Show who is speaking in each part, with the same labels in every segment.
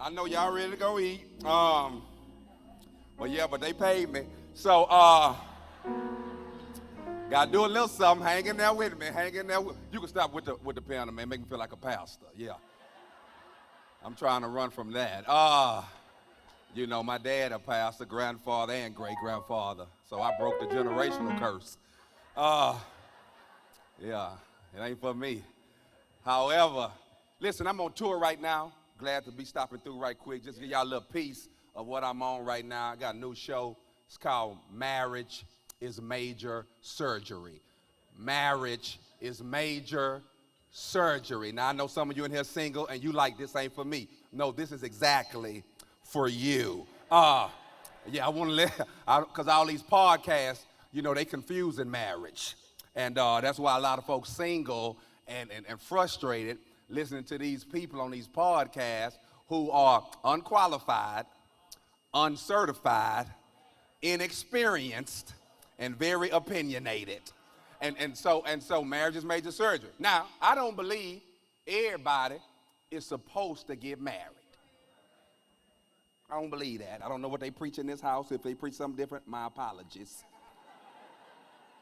Speaker 1: I know y'all ready to go eat. Well, yeah, but they paid me. So, gotta do a little something. Hang in there with me. Hang in there. You can stop with the piano, man. Make me feel like a pastor. Yeah. I'm trying to run from that. You know, my dad a pastor, grandfather, and great-grandfather. So I broke the generational curse. Yeah, it ain't for me. However, listen, I'm on tour right now. Glad to be stopping through right quick. Just give y'all a little piece of what I'm on right now. I got a new show. It's called Marriage is Major Surgery. Marriage is Major Surgery. Now, I know some of you in here single and you like this ain't for me. No, this is exactly for you. Yeah, I want to let, because all these podcasts, you know, they confusing marriage. And that's why a lot of folks single and frustrated listening to these people on these podcasts who are unqualified, uncertified, inexperienced, and very opinionated. And so marriage is major surgery. Now, I don't believe everybody is supposed to get married. I don't believe that. I don't know what they preach in this house. If they preach something different, my apologies.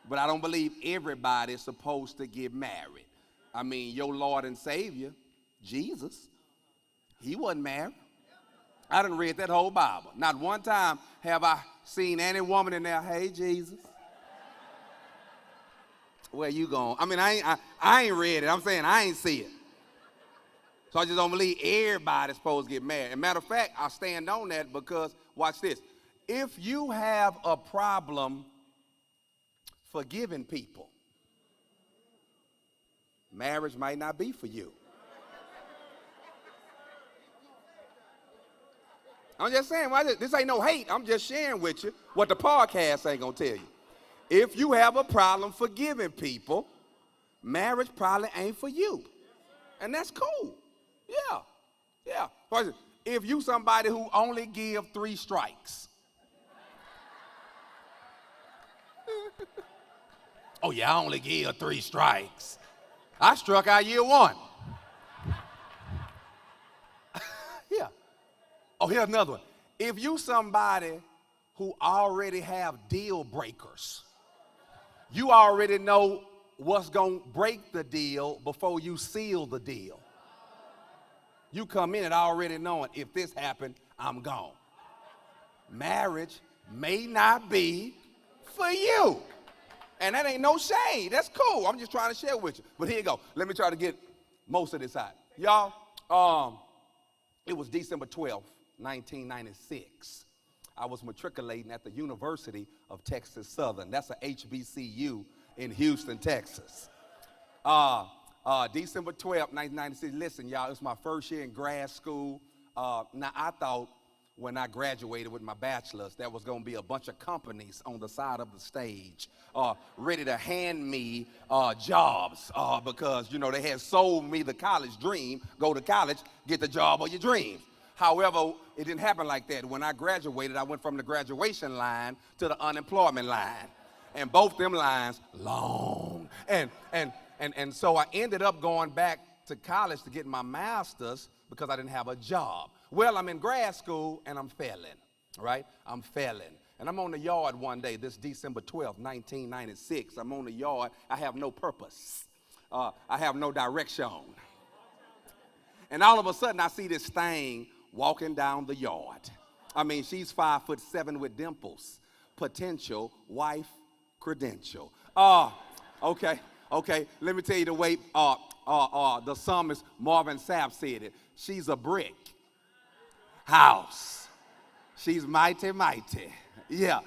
Speaker 1: But I don't believe everybody is supposed to get married. I mean, your Lord and Savior, Jesus, he wasn't married. I done read that whole Bible. Not one time have I seen any woman in there, hey, Jesus. Where you going? I mean, I ain't read it. I'm saying I ain't see it. So I just don't believe everybody's supposed to get married. As a matter of fact, I stand on that because, watch this. If you have a problem forgiving people, marriage might not be for you. I'm just saying, this ain't no hate. I'm just sharing with you what the podcast ain't gonna tell you. If you have a problem forgiving people, marriage probably ain't for you. And that's cool. Yeah. If you somebody who only give 3 strikes. Oh yeah, I only give 3 strikes. I struck out year 1. Yeah. Oh, here's another one. If you somebody who already have deal breakers, you already know what's gonna break the deal before you seal the deal. You come in and already knowing if this happened, I'm gone. Marriage may not be for you. And that ain't no shade. That's cool. I'm just trying to share with you. But here you go. Let me try to get most of this out. Y'all, it was December 12th, 1996. I was matriculating at the University of Texas Southern. That's a HBCU in Houston, Texas. December 12th, 1996. Listen, y'all, it was my first year in grad school. Now, I thought when I graduated with my bachelor's, there was going to be a bunch of companies on the side of the stage ready to hand me jobs because, you know, they had sold me the college dream. Go to college, get the job of your dreams. However, it didn't happen like that. When I graduated, I went from the graduation line to the unemployment line. And both them lines long. And so I ended up going back to college to get my master's because I didn't have a job. Well, I'm in grad school and I'm failing, right? I'm failing. And I'm on the yard one day, this December 12th, 1996. I'm on the yard. I have no purpose. I have no direction. And all of a sudden, I see this thing walking down the yard. I mean, she's 5'7" with dimples. Potential wife credential. Okay. Let me tell you the way the psalmist Marvin Sapp said it. She's a brick house. She's mighty. Yeah.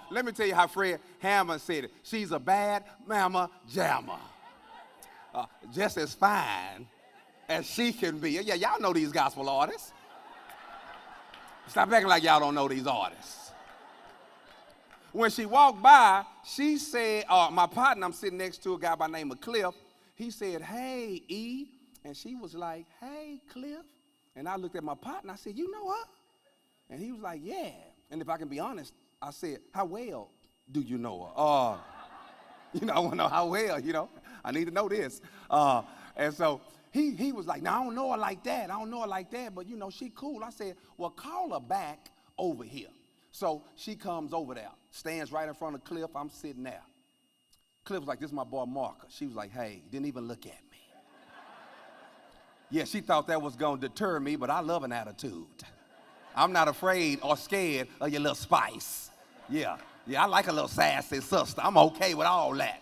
Speaker 1: Let me tell you how Fred Hammond said it. She's a bad mama jamma. Just as fine as she can be. Yeah, y'all know these gospel artists. Stop acting like y'all don't know these artists. When she walked by, she said, my partner, I'm sitting next to a guy by the name of Cliff. He said, hey, E. And she was like, hey, Cliff. And I looked at my partner, I said, you know her? And he was like, yeah. And if I can be honest, I said, how well do you know her? I want to know how well, I need to know this. And so he was like, "No, I don't know her like that. I don't know her like that, but, she cool." I said, "Well, call her back over here." So she comes over there, stands right in front of Cliff. I'm sitting there. Cliff was like, "This is my boy Marcus." She was like, "Hey," didn't even look at me. Yeah, she thought that was going to deter me, but I love an attitude. I'm not afraid or scared of your little spice. Yeah, I like a little sassy sister. I'm okay with all that.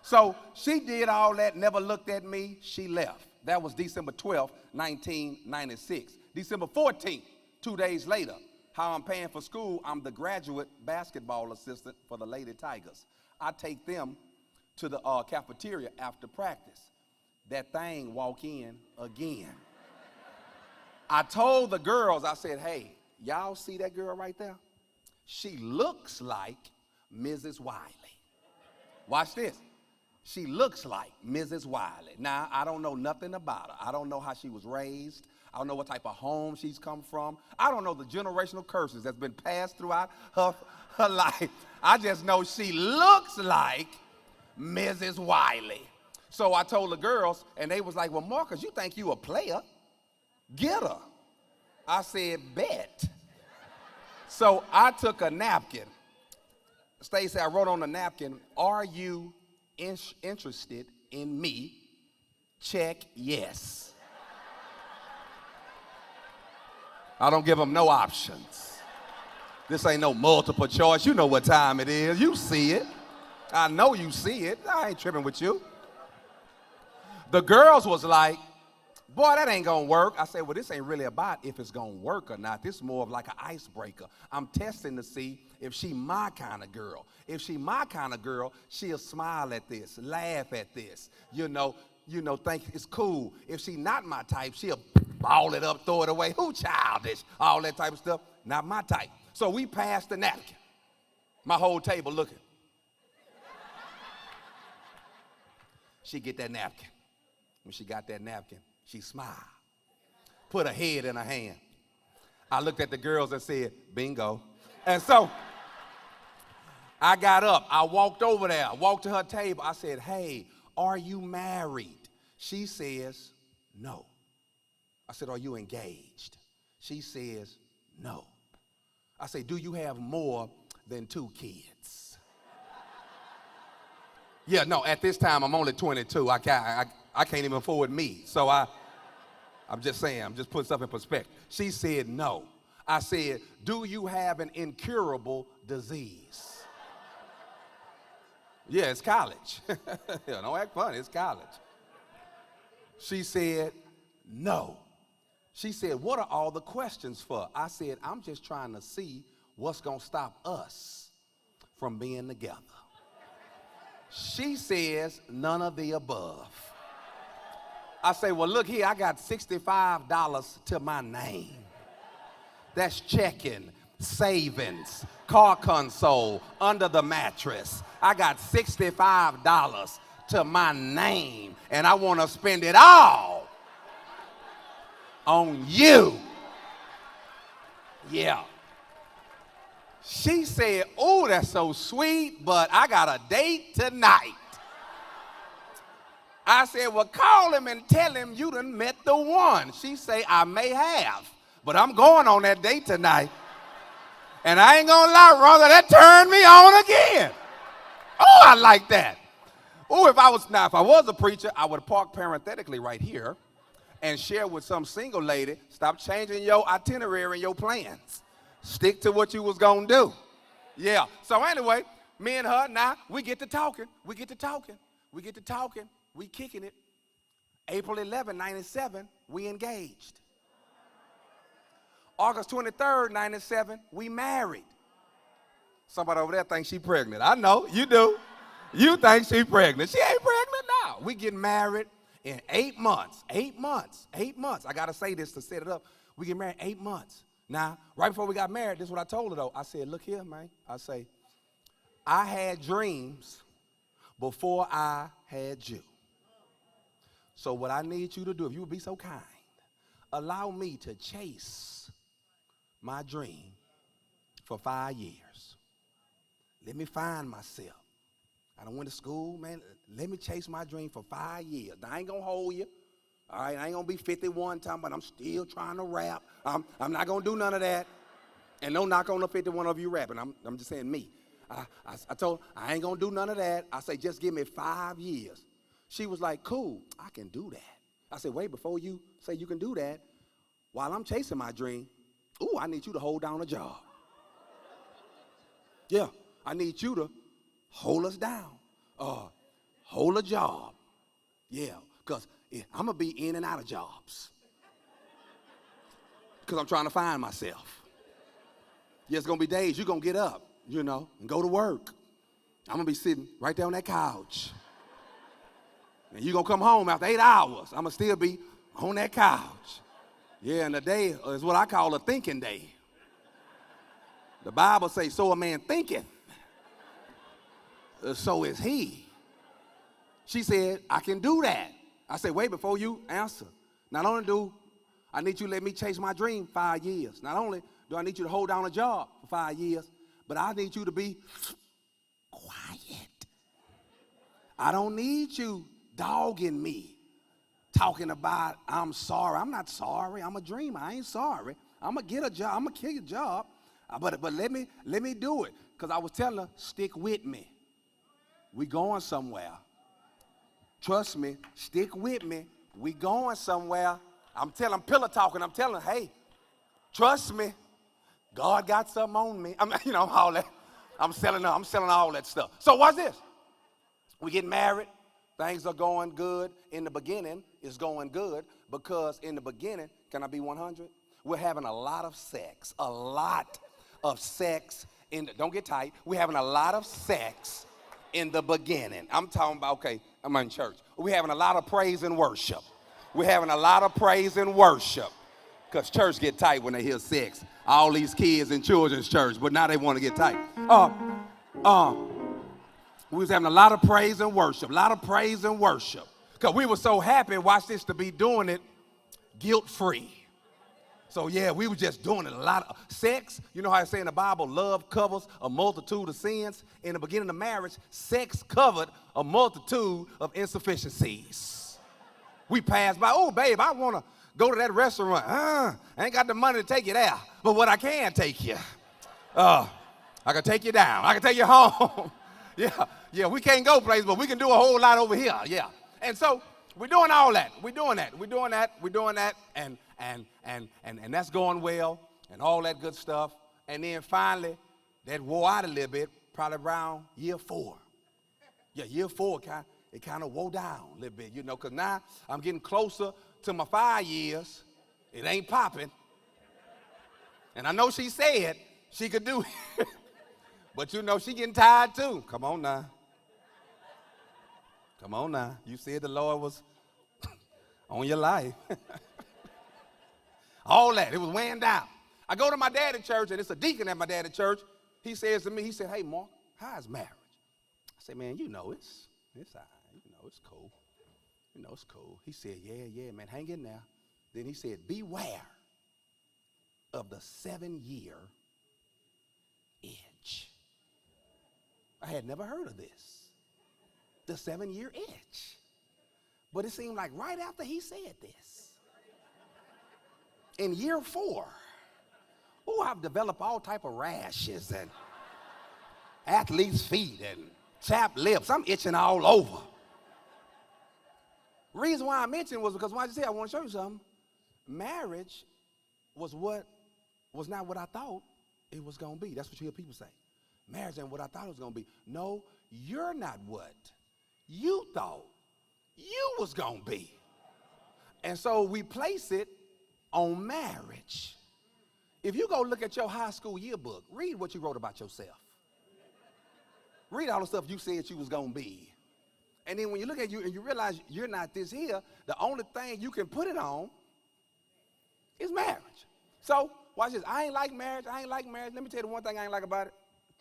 Speaker 1: So she did all that, never looked at me. She left. That was December 12th, 1996. December 14th, 2 days later, how I'm paying for school, I'm the graduate basketball assistant for the Lady Tigers. I take them to the cafeteria after practice. That thing walk in again. I told the girls, I said, "Hey, y'all see that girl right there? She looks like Mrs. Wiley." Watch this. She looks like Mrs. Wiley. Now, I don't know nothing about her. I don't know how she was raised. I don't know what type of home she's come from. I don't know the generational curses that's been passed throughout her life. I just know she looks like Mrs. Wiley. So I told the girls, and they was like, "Well, Marcus, you think you a player? Get her." I said, "Bet." So I took a napkin. Stacey, I wrote on the napkin, "Are you interested in me? Check yes." I don't give them no options. This ain't no multiple choice. You know what time it is. You see it. I know you see it. I ain't tripping with you. The girls was like, "Boy, that ain't gonna work." I said, "Well, this ain't really about if it's gonna work or not. This is more of like an icebreaker. I'm testing to see if she my kind of girl. If she my kind of girl, she'll smile at this, laugh at this, think it's cool. If she not my type, she'll ball it up, throw it away. Who childish? All that type of stuff. Not my type." So we passed the napkin. My whole table looking. She get that napkin. When she got that napkin, she smiled, put her head in her hand. I looked at the girls and said, "Bingo." And so I got up. I walked over there, walked to her table. I said, "Hey, are you married?" She says, "No." I said, "Are you engaged?" She says, "No." I say, "Do you have more than 2 kids?" Yeah, no, at this time, I'm only 22. I can't even afford me. So I'm just saying, I'm just putting stuff in perspective. She said, "No." I said, "Do you have an incurable disease?" Yeah, it's college. Don't act funny, it's college. She said, "No." She said, "What are all the questions for?" I said, "I'm just trying to see what's gonna stop us from being together." She says, "None of the above." I say, "Well, look here, I got $65 to my name. That's checking, savings, car console, under the mattress. I got $65 to my name, and I want to spend it all on you." Yeah. She said, "Oh, that's so sweet, but I got a date tonight." I said, "Well, call him and tell him you done met the one." She say, "I may have, but I'm going on that date tonight. And I ain't gonna lie, Rhonda, that turned me on again." Oh, I like that. Oh, if I was a preacher, I would park parenthetically right here and share with some single lady, stop changing your itinerary and your plans. Stick to what you was gonna do. Yeah. So anyway, me and her, now we get to talking. We kicking it. April 11, 97, we engaged. August 23rd, 97, we married. Somebody over there thinks she pregnant. I know, you do. You think she pregnant. She ain't pregnant now. We get married in 8 months. 8 months. 8 months. I got to say this to set it up. We get married 8 months. Now, right before we got married, this is what I told her, though. I said, "Look here, man." I say, "I had dreams before I had you. So what I need you to do, if you would be so kind, allow me to chase my dream for 5 years. Let me find myself. I done went to school, man. Let me chase my dream for 5 years. Now, I ain't gonna hold you. All right, I ain't gonna be 51 time, but I'm still trying to rap. I'm not gonna do none of that. And no knock on the 51 of you rapping. I'm just saying me. I told her, I ain't gonna do none of that. I say, just give me 5 years. She was like, cool, I can do that. I said, wait, before you say you can do that, while I'm chasing my dream, ooh, I need you to hold down a job. Yeah, I need you to hold us down. Hold a job. Yeah, because I'm going to be in and out of jobs. Because I'm trying to find myself. Yeah, it's going to be days you're going to get up, and go to work. I'm going to be sitting right there on that couch. And you're going to come home after 8 hours. I'm going to still be on that couch. Yeah, and the day is what I call a thinking day. The Bible says, so a man thinketh, so is he. She said, I can do that. I said, wait, before you answer. Not only do I need you to let me chase my dream 5 years. Not only do I need you to hold down a job for 5 years, but I need you to be quiet. I don't need you dogging me, talking about I'm sorry. I'm not sorry. I'm a dreamer. I ain't sorry. I'm going to get a job. I'm going to kill your job. But let me do it. Because I was telling her, stick with me. We going somewhere. Trust me, stick with me. We going somewhere. I'm pillow talking. I'm telling her, hey, trust me. God got something on me. All that. I'm selling all that stuff. So watch this. We get married. Things are going good. In the beginning, it's going good because in the beginning, can I be 100? We're having a lot of sex. A lot of sex. Don't get tight. We're having a lot of sex in the beginning. I'm talking about, okay, I'm in church. We're having a lot of praise and worship. We're having a lot of praise and worship. Because church get tight when they hear sex. All these kids in children's church, but now they want to get tight. We was having a lot of praise and worship. Because we were so happy, watch this, to be doing it guilt-free. So yeah, we were just doing it a lot. Of sex, you know how I say in the Bible, love covers a multitude of sins. In the beginning of marriage, sex covered a multitude of insufficiencies. We passed by, oh babe, I want to go to that restaurant. I ain't got the money to take you there. But what I can take you, I can take you down. I can take you home. Yeah, we can't go places, but we can do a whole lot over here. Yeah. And so we're doing all that. We're doing that. And that's going well and all that good stuff. And then finally, that wore out a little bit, probably around year 4. Yeah, year 4, it kind of wore down a little bit, because now I'm getting closer to my 5 years. It ain't popping. And I know she said she could do it. But she getting tired too. Come on now. You said the Lord was on your life. All that. It was weighing down. I go to my dad at church, and it's a deacon at my dad at church. He says to me, he said, hey, Mark, how's marriage? I said, man, it's all right. It's cool. It's cool. He said, yeah, man, hang in there. Then he said, beware of the 7-year itch. I had never heard of this. The 7-year itch. But it seemed like right after he said this, in year 4, I've developed all type of rashes and athlete's feet and chapped lips. I'm itching all over. Reason why I mentioned was because when I just said I want to show you something. Marriage was not what I thought it was going to be. That's what you hear people say. Marriage ain't what I thought it was going to be. No, you're not what you thought you was going to be. And so we place it on marriage. If you go look at your high school yearbook, read what you wrote about yourself. Read all the stuff you said you was going to be. And then when you look at you and you realize you're not this here, the only thing you can put it on is marriage. So, watch this. I ain't like marriage. Let me tell you the one thing I ain't like about it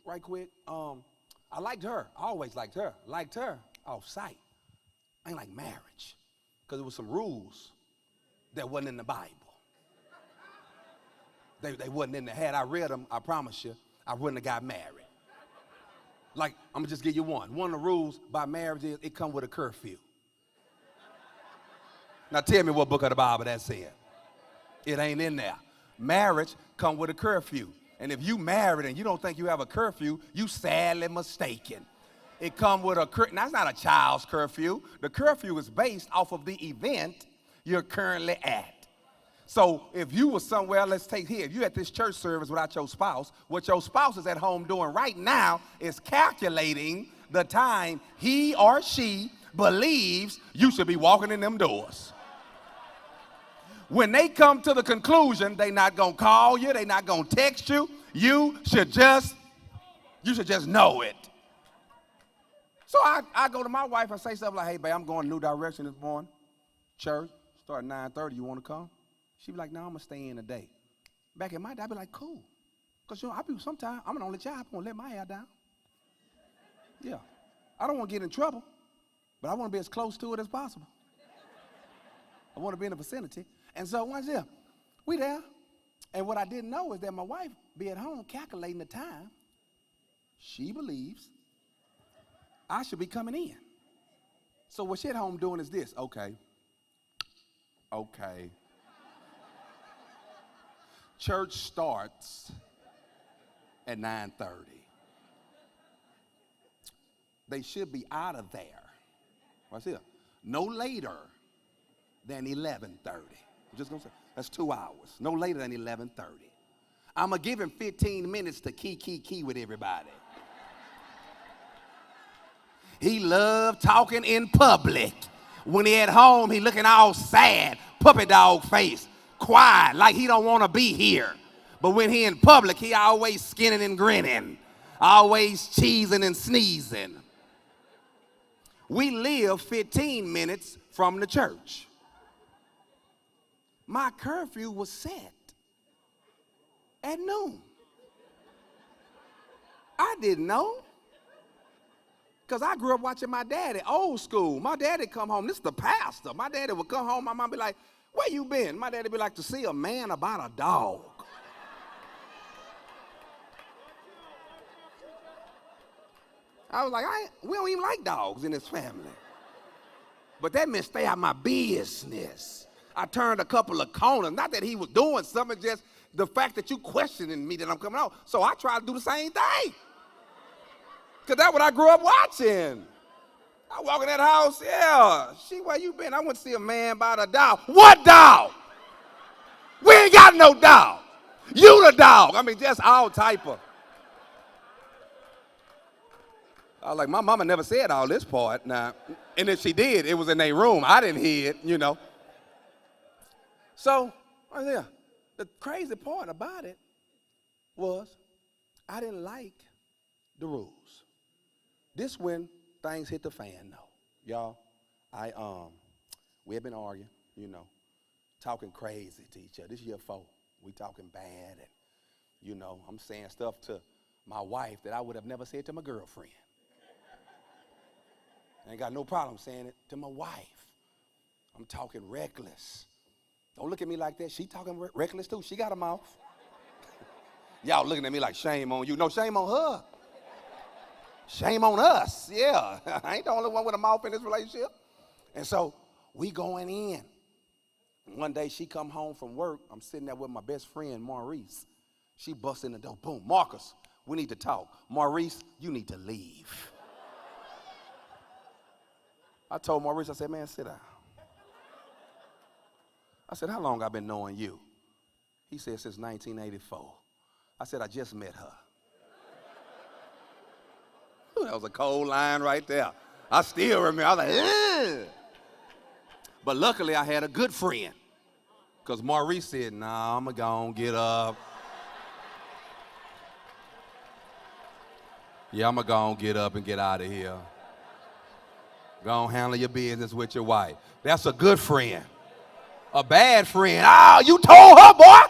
Speaker 1: right quick. I liked her. I always liked her. Liked her off sight. I ain't like marriage because there was some rules that wasn't in the Bible. They wasn't in the head. I read them. I promise you, I wouldn't have got married. Like, I'm gonna just give you one. One of the rules by marriage is it comes with a curfew. Now tell me what book of the Bible that's in. It ain't in there. Marriage come with a curfew. And if you married and you don't think you have a curfew, you sadly mistaken. It come with a curfew. Now, that's not a child's curfew. The curfew is based off of the event you're currently at. So if you were somewhere, let's take here, if you're at this church service without your spouse, what your spouse is at home doing right now is calculating the time he or she believes you should be walking in them doors. When they come to the conclusion, they not gonna call you, they not gonna text you, you should just know it. So I go to my wife and say something like, hey, babe, I'm going a new direction this morning. Church, start at 9:30, you wanna come? She be like, no, I'm gonna stay in today. Back in my day, I be like, cool. Because sometimes I'm an only child, I wanna let my hair down. Yeah, I don't wanna get in trouble, but I wanna be as close to it as possible. I wanna be in the vicinity. And so once there, we there. And what I didn't know is that my wife be at home calculating the time she believes I should be coming in. So what she at home doing is this, okay. Church starts at 9:30. They should be out of there. What's here? No later than 11:30. I'm just gonna say, that's 2 hours. No later than 11:30. I'm gonna give him 15 minutes to key with everybody. He loved talking in public. When he at home, he looking all sad, puppy dog face, quiet, like he don't wanna be here. But when he in public, he always skinning and grinning, always cheesing and sneezing. We live 15 minutes from the church. My curfew was set at noon. I didn't know. Because I grew up watching my daddy, old school. My daddy come home, this is the pastor. My daddy would come home, my mom be like, where you been? My daddy be like, to see a man about a dog. I was like, we don't even like dogs in this family. But that meant stay out my business. I turned a couple of corners. Not that he was doing something, just the fact that you questioning me that I'm coming out. So I tried to do the same thing. Because that's what I grew up watching. I walk in that house, yeah. Where you been? I went to see a man about a dog. What dog? We ain't got no dog. You the dog. I mean, just all type of. I was like, my mama never said all this part. Now, and if she did, it was in their room. I didn't hear it, So, yeah, the crazy part about it was I didn't like the rules. This when things hit the fan, though. Y'all, we have been arguing, talking crazy to each other. This year 4, we talking bad, and, I'm saying stuff to my wife that I would have never said to my girlfriend. I ain't got no problem saying it to my wife. I'm talking reckless. Don't look at me like that. She talking reckless too. She got a mouth. Y'all looking at me like shame on you. No, shame on her. Shame on us. Yeah, I ain't the only one with a mouth in this relationship. And so we going in. One day she come home from work. I'm sitting there with my best friend, Maurice. She busts in the door. Boom, Marcus, we need to talk. Maurice, you need to leave. I told Maurice, I said, man, sit down. I said, how long I been knowing you? He said, since 1984. I said, I just met her. Ooh, that was a cold line right there. I still remember. I was like, ugh. But luckily, I had a good friend. Because Maurice said, nah, I'm going to go and get up. Yeah, I'm going to go and get up and get out of here. Go and handle your business with your wife. That's a good friend. A bad friend. Oh, you told her, boy.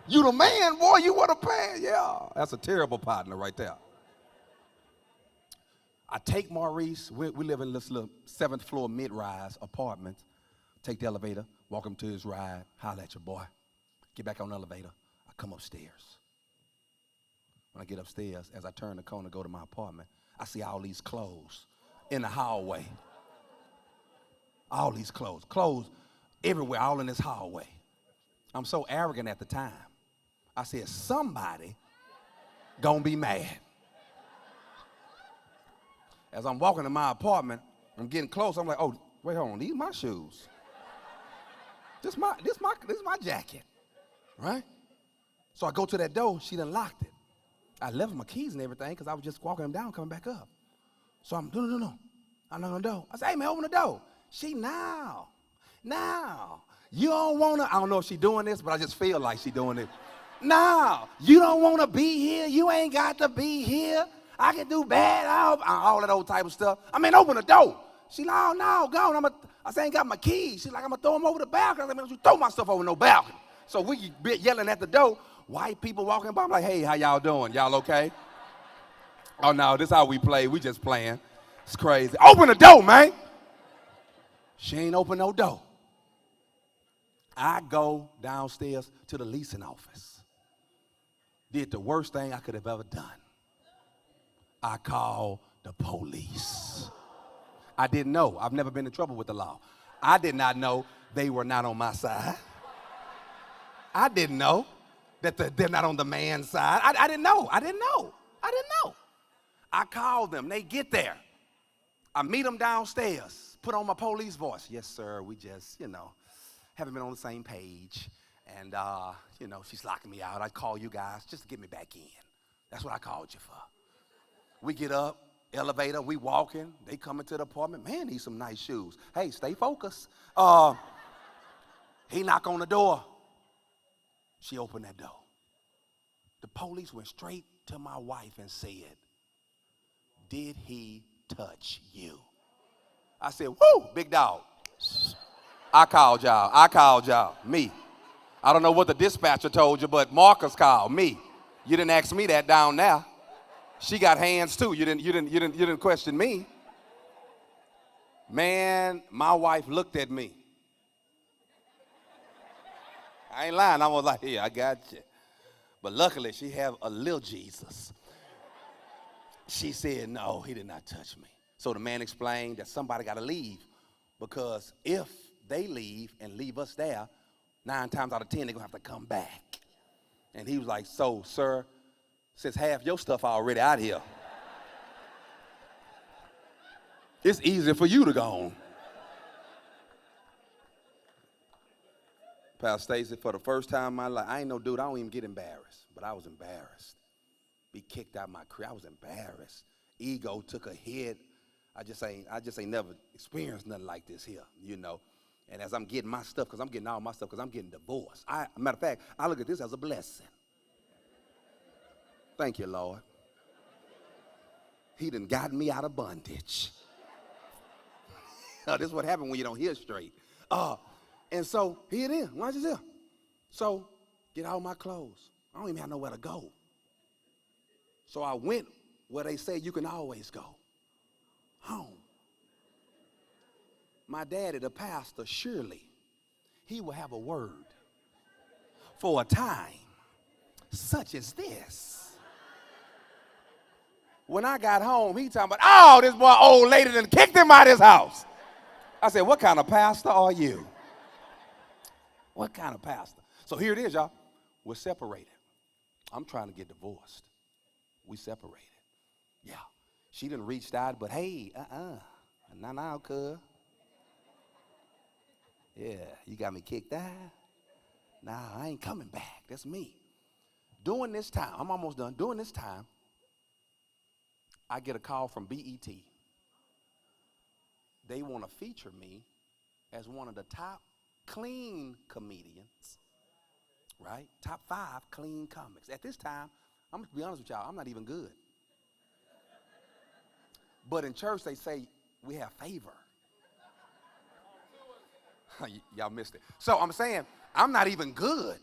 Speaker 1: You the man, boy. You were the man. Yeah, that's a terrible partner right there. I take Maurice. We live in this little 7th floor mid-rise apartment. Take the elevator, walk him to his ride, holler at your boy. Get back on the elevator. I come upstairs. When I get upstairs, as I turn the corner to go to my apartment, I see all these clothes in the hallway. All these clothes everywhere, all in this hallway. I'm so arrogant at the time. I said, somebody gonna be mad. As I'm walking to my apartment, I'm getting close. I'm like, oh, wait, hold on, these my shoes. This my jacket, right? So I go to that door. She done locked it. I left my keys and everything because I was just walking them down, coming back up. So I'm, no. I'm not gonna do. I said, hey man, open the door. She now. You don't wanna, I don't know if she doing this, but I just feel like she doing it. Now, you don't wanna be here. You ain't got to be here. I can do bad, all that old type of stuff. I mean, open the door. She like, oh no, go. I say, I ain't got my keys. She's like, I'm gonna throw them over the balcony. I said, man, don't you throw my stuff over no balcony. So we be yelling at the door. White people walking by. I'm like, hey, how y'all doing? Y'all okay? Oh no, this is how we play. We just playing. It's crazy. Open the door, man. She ain't open no door. I go downstairs to the leasing office. Did the worst thing I could have ever done. I called the police. I didn't know. I've never been in trouble with the law. I did not know they were not on my side. I didn't know that they're not on the man's side. I didn't know. I called them. They get there. I meet them downstairs. Put on my police voice. Yes, sir. We just, haven't been on the same page. And, she's locking me out. I call you guys just to get me back in. That's what I called you for. We get up, elevator, we walking. They come into the apartment. Man, these some nice shoes. Hey, stay focused. He knock on the door. She opened that door. The police went straight to my wife and said, did he touch you? I said, woo, big dog. I called y'all, me. I don't know what the dispatcher told you, but Marcus called me. You didn't ask me that down there. She got hands too. You didn't question me. Man, my wife looked at me. I ain't lying. I was like, here, I got you. But luckily, she have a little Jesus. She said, no, he did not touch me. So the man explained that somebody got to leave because if they leave and leave us there, 9 times out of 10, they're going to have to come back. And he was like, so, sir, since half your stuff already out here, it's easier for you to go on. Pastor Stacy, for the first time in my life, I ain't no dude, I don't even get embarrassed, but I was embarrassed. Be kicked out of my career, I was embarrassed. Ego took a hit. I just ain't never experienced nothing like this here, And as I'm getting my stuff, because I'm getting all my stuff, because I'm getting divorced. Matter of fact, I look at this as a blessing. Thank you, Lord. He done got me out of bondage. This is what happens when you don't hear straight. And so here it is. Watch this here. So get all my clothes. I don't even have nowhere to go. So I went where they say you can always go. Home. My daddy, the pastor, surely he will have a word for a time such as this. When I got home, he talking about, oh, this boy old lady done kicked him out of his house. I said, what kind of pastor are you? What kind of pastor? So here it is, y'all. We're separated. I'm trying to get divorced. We separated. Yeah. She done reached out, but hey, not now, cuz. Yeah, you got me kicked out. Nah, I ain't coming back. That's me. During this time, I'm almost done. During this time, I get a call from BET. They want to feature me as one of the top clean comedians, right? Top 5 clean comics. At this time, I'm going to be honest with y'all, I'm not even good. But in church, they say we have favor. Y'all missed it. So I'm saying, I'm not even good.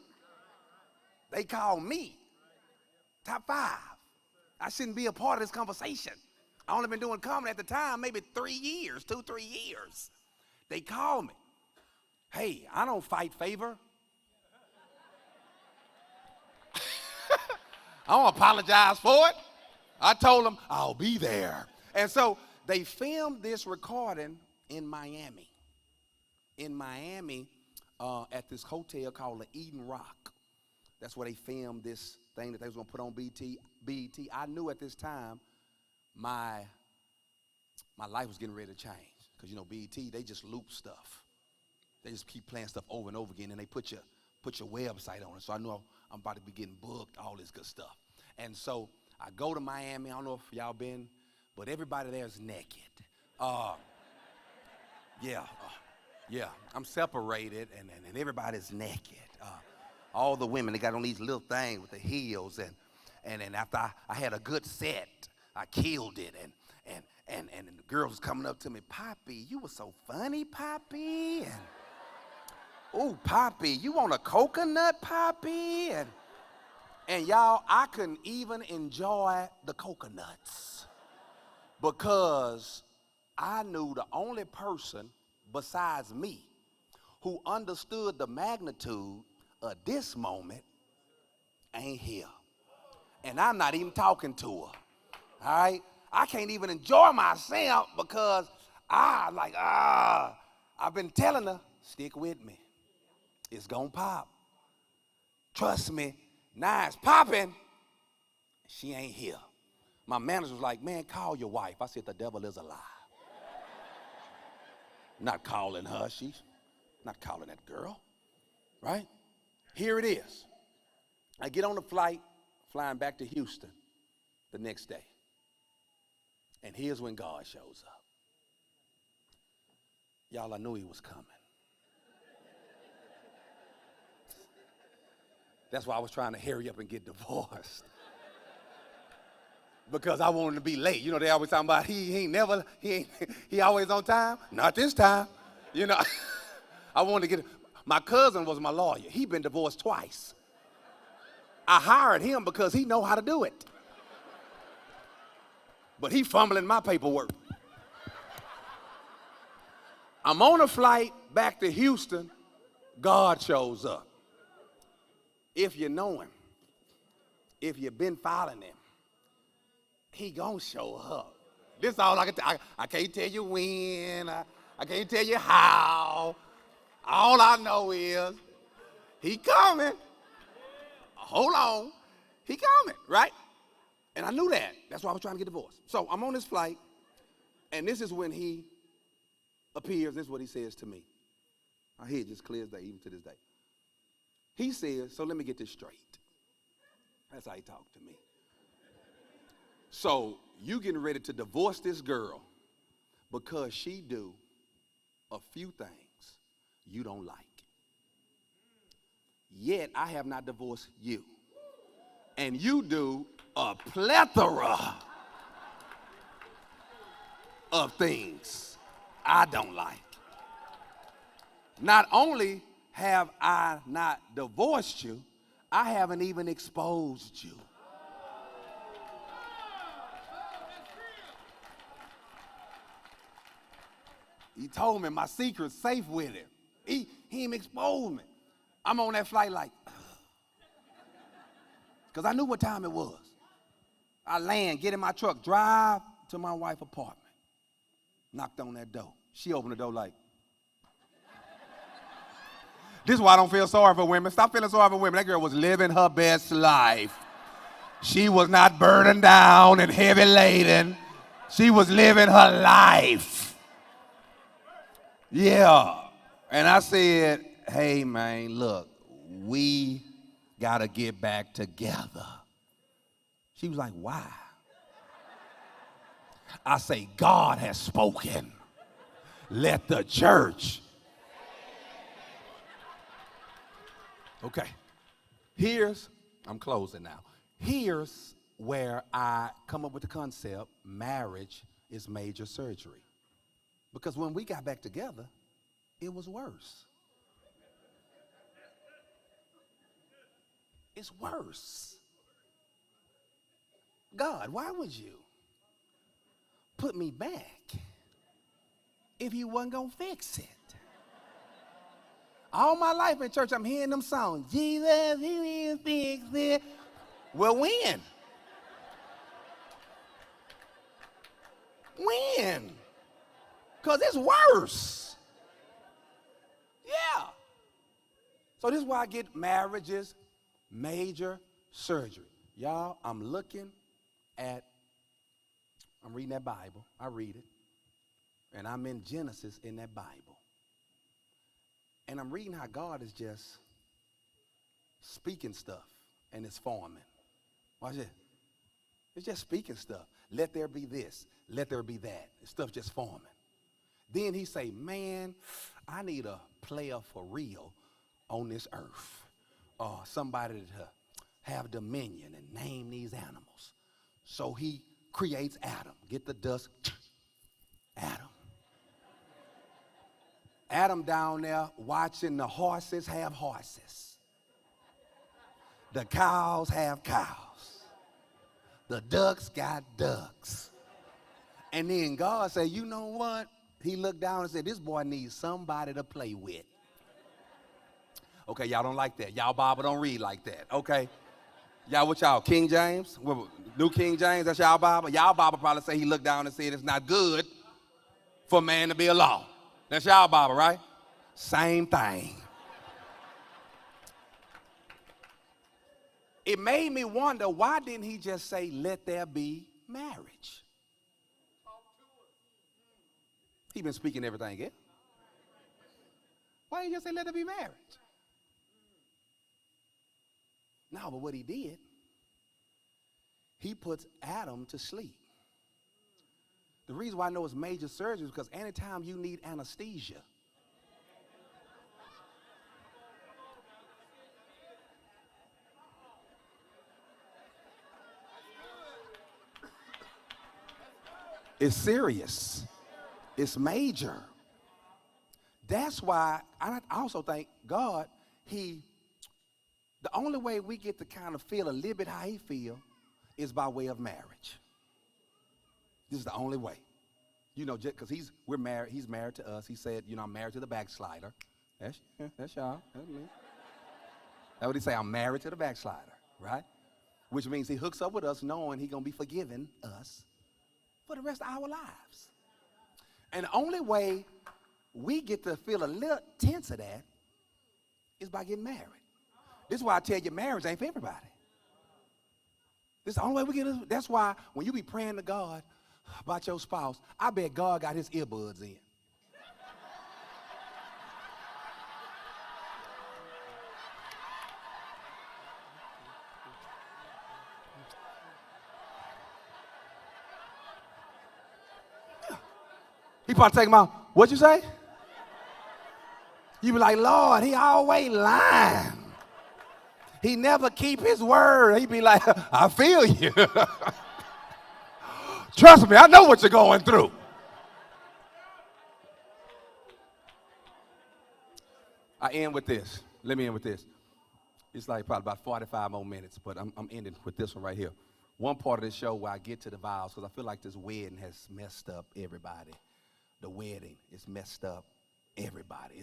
Speaker 1: They call me top 5. I shouldn't be a part of this conversation. I only been doing comedy at the time, maybe 3 years, 2-3 years. They call me. Hey, I don't fight favor. I don't apologize for it. I told them I'll be there. And so they filmed this recording in Miami. In Miami, at this hotel called the Eden Rock. That's where they filmed this thing that they was gonna put on BET. I knew at this time my life was getting ready to change. Because you know, BET, they just loop stuff. They just keep playing stuff over and over again, and they put your website on it. So I knew I'm about to be getting booked, all this good stuff. And so I go to Miami. I don't know if y'all been, but everybody there is naked. Yeah, I'm separated, and everybody's naked. All the women, they got on these little things with the heels, and after I had a good set, I killed it, and the girls was coming up to me, Poppy, you were so funny, Poppy, and oh, Poppy, you want a coconut, Poppy, and y'all, I couldn't even enjoy the coconuts because I knew the only person besides me who understood the magnitude of this moment ain't here. And I'm not even talking to her, all right? I can't even enjoy myself because I've been telling her, stick with me. It's gonna pop. Trust me, now it's popping. She ain't here. My manager was like, man, call your wife. I said, the devil is a lie. Not calling her, she's not calling that girl, right? Here it is. I get on the flight, flying back to Houston the next day. And here's when God shows up. Y'all, I knew he was coming. That's why I was trying to hurry up and get divorced. Because I wanted to be late. You know, they always talking about he always on time. Not this time. You know, I wanted to get, my cousin was my lawyer. He been divorced twice. I hired him because he know how to do it. But he fumbling my paperwork. I'm on a flight back to Houston. God shows up. If you know him, if you've been following him, he gonna show up. This is all I can tell. I can't tell you when. I can't tell you how. All I know is he coming. Hold on. He coming, right? And I knew that. That's why I was trying to get divorced. So I'm on this flight, and this is when he appears. This is what he says to me. I hear it just clear as day, even to this day. He says, so let me get this straight. That's how he talked to me. So you getting ready to divorce this girl because she do a few things you don't like. Yet I have not divorced you. And you do a plethora of things I don't like. Not only have I not divorced you, I haven't even exposed you. He told me my secret's safe with him. He ain't exposed me. I'm on that flight like, because I knew what time it was. I land, get in my truck, drive to my wife's apartment. Knocked on that door. She opened the door like, this is why I don't feel sorry for women. Stop feeling sorry for women. That girl was living her best life. She was not burdened down and heavy laden. She was living her life. Yeah. And I said, hey, man, look, we got to get back together. She was like, why? I say, God has spoken. Let the church. Okay. I'm closing now. Here's where I come up with the concept, marriage is major surgery. Because when we got back together, it was worse. It's worse. God, why would you put me back if you wasn't gonna fix it? All my life in church, I'm hearing them songs. Jesus, he will fix it. Well, when? When? Because it's worse. Yeah. So this is why I get marriages, major surgery. Y'all, I'm reading that Bible. I read it. And I'm in Genesis in that Bible. And I'm reading how God is just speaking stuff and it's forming. Watch it. It's just speaking stuff. Let there be this. Let there be that. Stuff just forming. Then he say, man, I need a player for real on this earth. Somebody to have dominion and name these animals. So he creates Adam. Get the dust. Adam. Adam down there watching the horses have horses. The cows have cows. The ducks got ducks. And then God said, you know what? He looked down and said, this boy needs somebody to play with. Okay, y'all don't like that. Y'all Bible don't read like that, okay? Y'all, what y'all, King James? New King James, that's y'all Bible? Y'all Bible probably say he looked down and said it's not good for man to be alone. That's y'all Bible, right? Same thing. It made me wonder, why didn't he just say, let there be marriage? He been speaking everything else. Why didn't he just say, let there be marriage? No, but what he did, he puts Adam to sleep. The reason why I know it's major surgery is because anytime you need anesthesia, it's serious. It's major. That's why I also think God, the only way we get to kind of feel a little bit how he feel is by way of marriage. This is the only way. You know, just because we're married, he's married to us. He said, you know, I'm married to the backslider. That's y'all. That's me. That's what he say, I'm married to the backslider, right? Which means he hooks up with us knowing he's going to be forgiving us for the rest of our lives. And the only way we get to feel a little tense of that is by getting married. This is why I tell you marriage ain't for everybody. This is the only way we get. That's why when you be praying to God about your spouse, I bet God got his earbuds in. He probably take them out. What'd you say? You be like, Lord, he always lying. He never keep his word. He be like, I feel you. Trust me, I know what you're going through. I end with this. Let me end with this. It's like probably about 45 more minutes, but I'm ending with this one right here. One part of this show where I get to the vows, because I feel like this wedding has messed up everybody. The wedding is messed up everybody.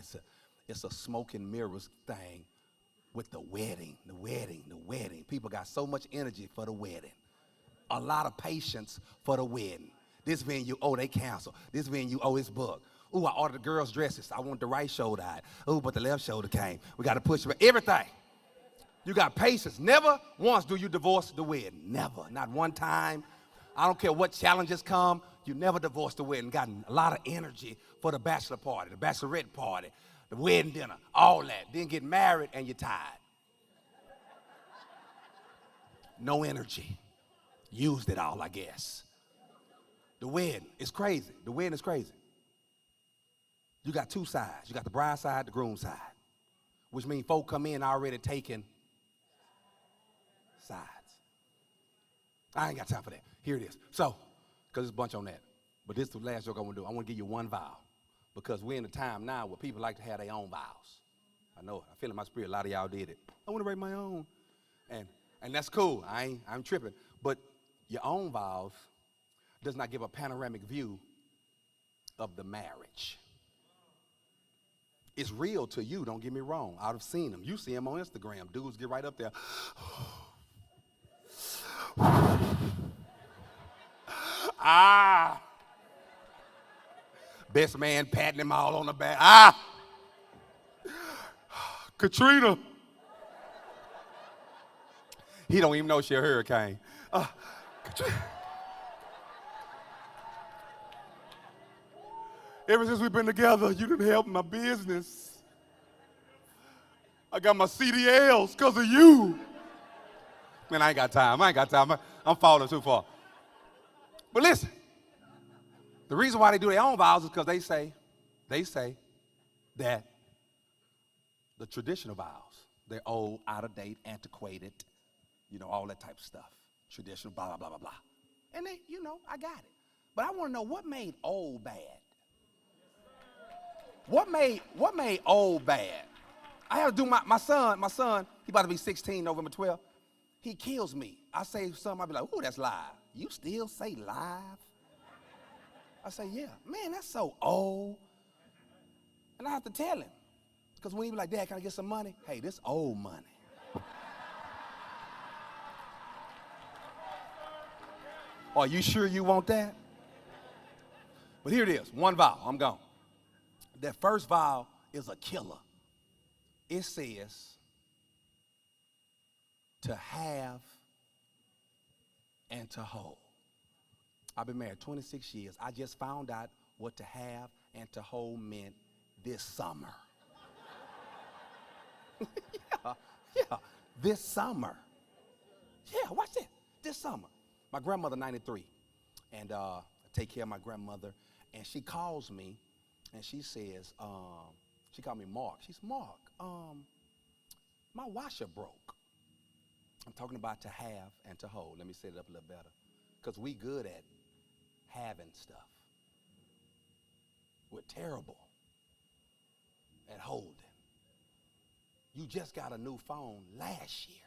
Speaker 1: It's a smoke and mirrors thing with the wedding. People got so much energy for the wedding. A lot of patience for the wedding. This venue, they cancel. This venue, it's booked. Ooh, I ordered the girls' dresses. I want the right shoulder out. Ooh, but the left shoulder came. We got to push it. Everything. You got patience. Never once do you divorce the wedding. Never. Not one time. I don't care what challenges come. You never divorce the wedding. Got a lot of energy for the bachelor party, the bachelorette party, the wedding dinner, all that. Then get married and you're tired. No energy. Used it all, I guess. The wedding is crazy. The wedding is crazy. You got two sides. You got the bride side, the groom side, which means folk come in already taking sides. I ain't got time for that. Here it is. So, because there's a bunch on that. But this is the last joke I want to do. I want to give you one vow. Because we're in a time now where people like to have their own vows. I know it. I feel in my spirit a lot of y'all did it. I want to write my own. And that's cool. I'm tripping. But your own vows does not give a panoramic view of the marriage. It's real to you, don't get me wrong. I've seen them. You see them on Instagram. Dudes get right up there. Ah. Best man patting him all on the back. Ah. Katrina. He don't even know she a hurricane. Katrina. Ever since we've been together, you done helped my business. I got my CDLs because of you. Man, I ain't got time. I'm falling too far. But listen, the reason why they do their own vows is because they say that the traditional vows, they're old, out of date, antiquated, all that type of stuff. Traditional, blah, blah, blah, blah, blah. And they, I got it. But I want to know what made old bad. What made old bad? I had to do my son, he about to be 16 November 12th. He kills me. I say something, I'll be like, ooh, that's live. You still say live? I say, yeah. Man, that's so old. And I have to tell him. Because when he be like, Dad, can I get some money? Hey, this old money. Are you sure you want that? But here it is, one vow, I'm gone. That first vow is a killer. It says to have and to hold. I've been married 26 years. I just found out what to have and to hold meant this summer. Yeah, this summer. Yeah, watch this. This summer. My grandmother, 93, and I take care of my grandmother, and she calls me, and she says, she called me Mark. She says, Mark, my washer broke. I'm talking about to have and to hold. Let me set it up a little better, because we good at having stuff. We're terrible at holding. You just got a new phone last year.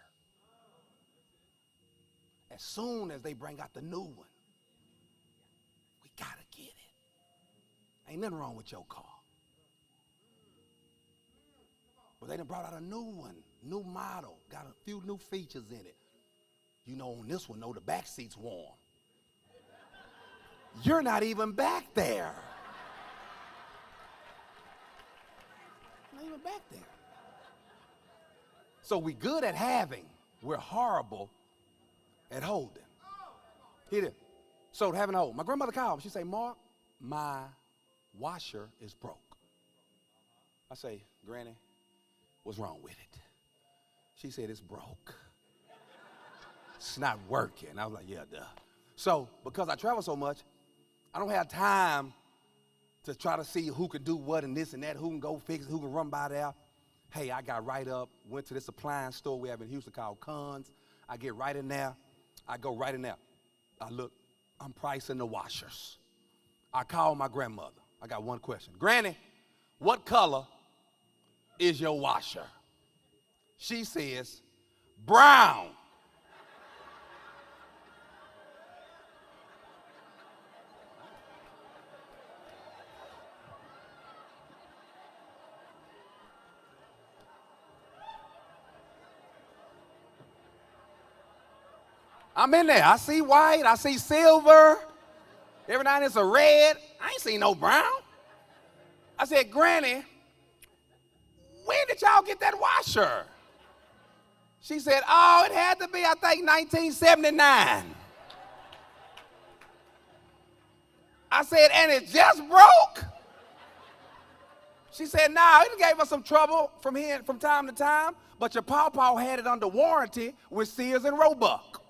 Speaker 1: As soon as they bring out the new one, we gotta get it. Ain't nothing wrong with your car. But they done brought out a new one, new model, got a few new features in it. On this one, the back seat's warm. You're not even back there. Not even back there. So we good at having, we're horrible at holding. Here it is. So having a hold. My grandmother called me. She say, Mark, my washer is broke. I say, Granny, what's wrong with it? She said, it's broke. It's not working. I was like, yeah, duh. So because I travel so much, I don't have time to try to see who can do what and this and that, who can go fix it, who can run by there. Hey, I got right up, went to this appliance store we have in Houston called Conn's. I get right in there. I go right in there. I look, I'm pricing the washers. I call my grandmother. I got one question. Granny, what color is your washer? She says, brown. I'm in there. I see white. I see silver. Every now and then it's a red. I ain't seen no brown. I said, Granny, when did y'all get that washer? She said, oh, it had to be, I think, 1979. I said, and it just broke? She said, no, it gave us some trouble from time to time, but your pawpaw had it under warranty with Sears and Roebuck.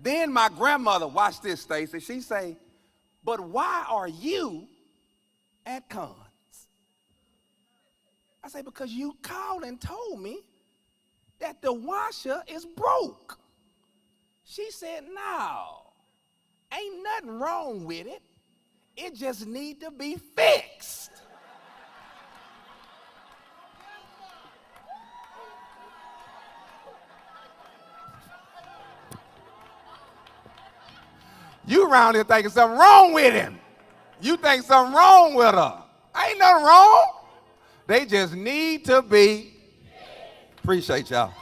Speaker 1: Then my grandmother, watch this, Stacy, she say, but why are you at Conn's? I say, because you called and told me that the washer is broke. She said, no, ain't nothing wrong with it. It just need to be fixed. You around here thinking something wrong with him. You think something wrong with her. Ain't nothing wrong. They just need to be. Appreciate y'all.